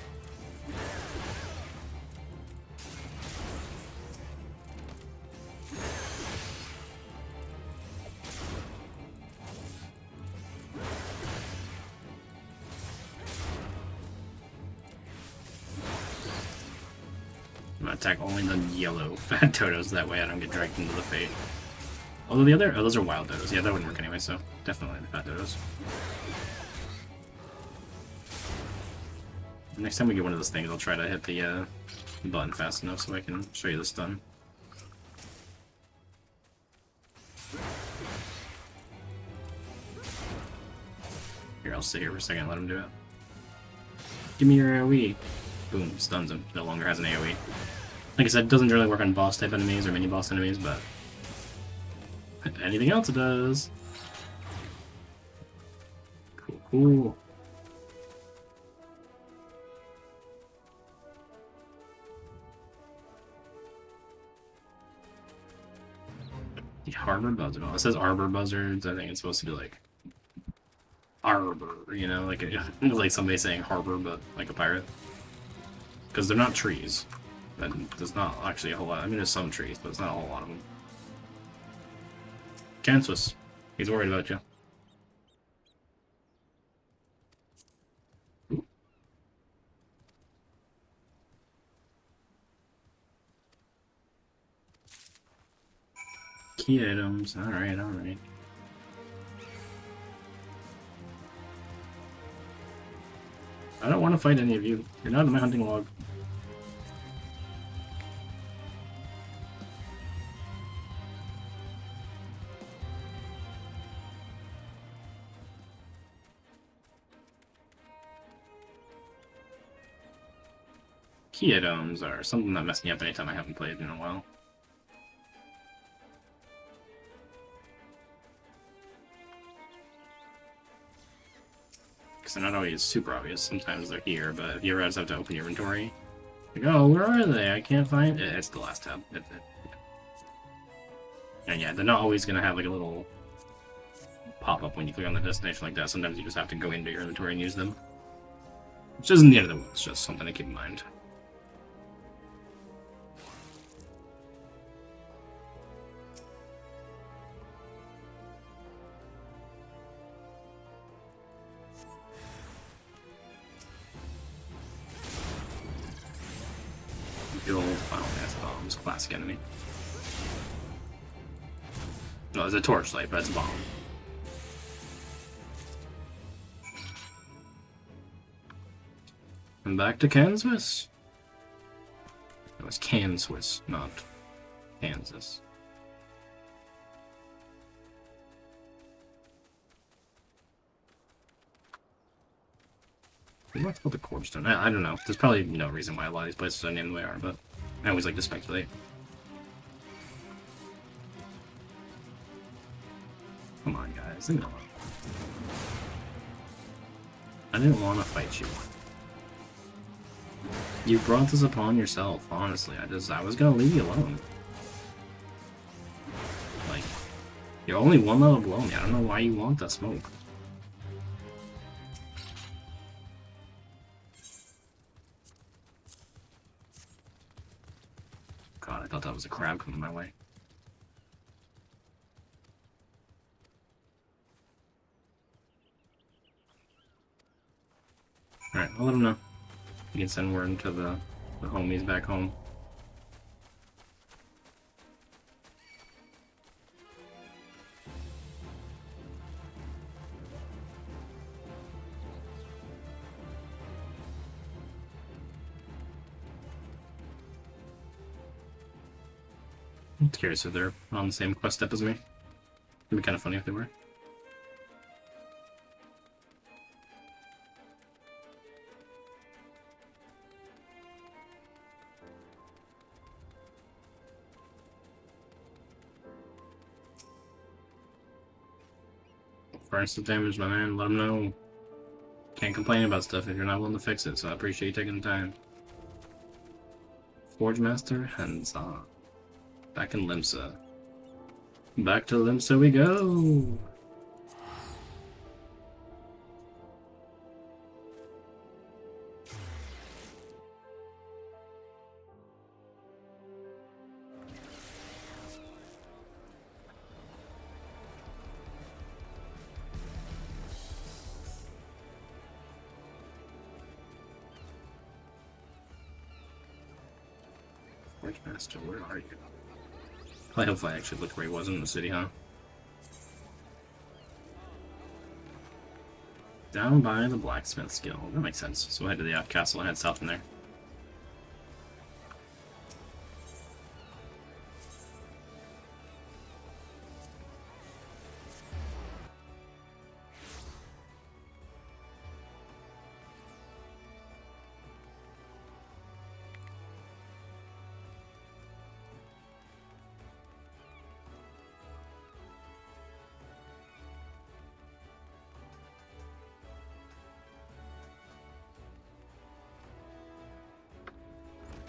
I'm gonna attack only the yellow fat dodos, that way I don't get dragged into the fate. Although the other... Oh, those are wild dodos. Yeah, that wouldn't work anyway, so definitely the fat dodos. Next time we get one of those things, I'll try to hit the button fast enough so I can show you the stun. Here, I'll sit here for a second and let him do it. Give me your AoE. Boom, stuns him. No longer has an AoE. Like I said, it doesn't really work on boss type enemies or mini boss enemies, but anything else it does. Cool, cool. The Harbor Buzzard. Oh, it says Arbor Buzzards. I think it's supposed to be like Arbor, you know, like like somebody saying harbor, but like a pirate. Because they're not trees. And there's not actually a whole lot. I mean, there's some trees, but it's not a whole lot of them. Kansas. He's worried about you. Ooh. Key items. Alright, alright. I don't want to fight any of you. You're not in my hunting log. Key items are something that mess me up anytime I haven't played in a while. Because they're not always super obvious. Sometimes they're here, but if you ever have to open your inventory, like, oh, where are they? I can't find it. It's the last tab. And yeah, they're not always going to have like a little pop-up when you click on the destination like that. Sometimes you just have to go into your inventory and use them. Which isn't the end of the world. It's just something to keep in mind. Good old Final Mass Bombs, classic enemy. No, it's a torchlight, but it's a bomb. And back to Kansas. It was Kansas, not Kansas. What's called the Corpse Stone? I don't know. There's probably no reason why a lot of these places are named the way they are, but I always like to speculate. Come on, guys. Leave me alone. I didn't want to fight you. You brought this upon yourself, honestly. I was gonna leave you alone. Like, you're only one level below me. I don't know why you want that smoke. God, I thought that was a crab coming my way. Alright, I'll let him know. You can send word to the homies back home. I'm curious if they're on the same quest step as me. It'd be kind of funny if they were. Furnace of damage, my man. Let them know. Can't complain about stuff if you're not willing to fix it, so I appreciate you taking the time. Forge Master, hands on. Back in Limsa. Back to Limsa we go! Forge Master, where are you? Hopefully I actually looked where he was in the city, huh? Down by the Blacksmith Guild. That makes sense. So we'll head to the castle and head south from there.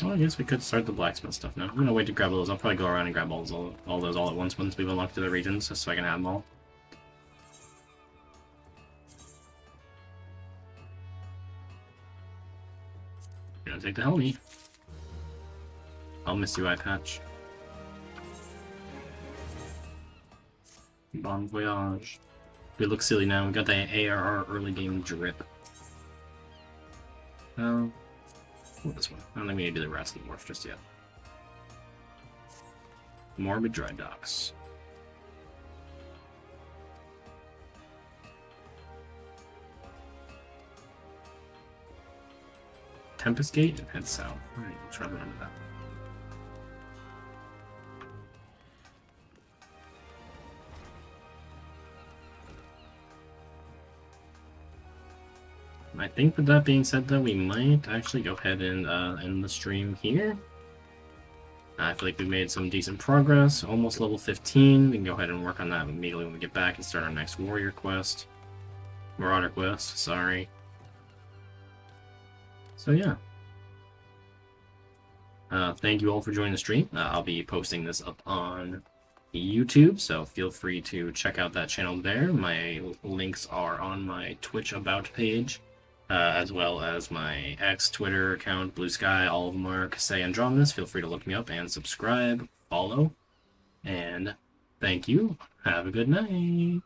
Well, I guess we could start the blacksmith stuff now. I'm gonna wait to grab those. I'll probably go around and grab all those all at once we've unlocked the regions, just so I can have them all. Gonna take the helmet. I'll miss you, eye patch. Bon voyage. We look silly now. We got the ARR early game drip. Oh. This one. I don't think we need to do the rest of the morph just yet. Morbid Dry Docks. Tempest Gate and head south. Alright, we'll try to remember that. I think with that being said, though, we might actually go ahead and end the stream here. I feel like we've made some decent progress. Almost level 15. We can go ahead and work on that immediately when we get back and start our next warrior quest. Marauder quest, sorry. So yeah. Thank you all for joining the stream. I'll be posting this up on YouTube, so feel free to check out that channel there. My links are on my Twitch About page. As well as my X, Twitter account, Blue Sky, all of them are Kasei Andromedas. Feel free to look me up and subscribe, follow, and thank you. Have a good night.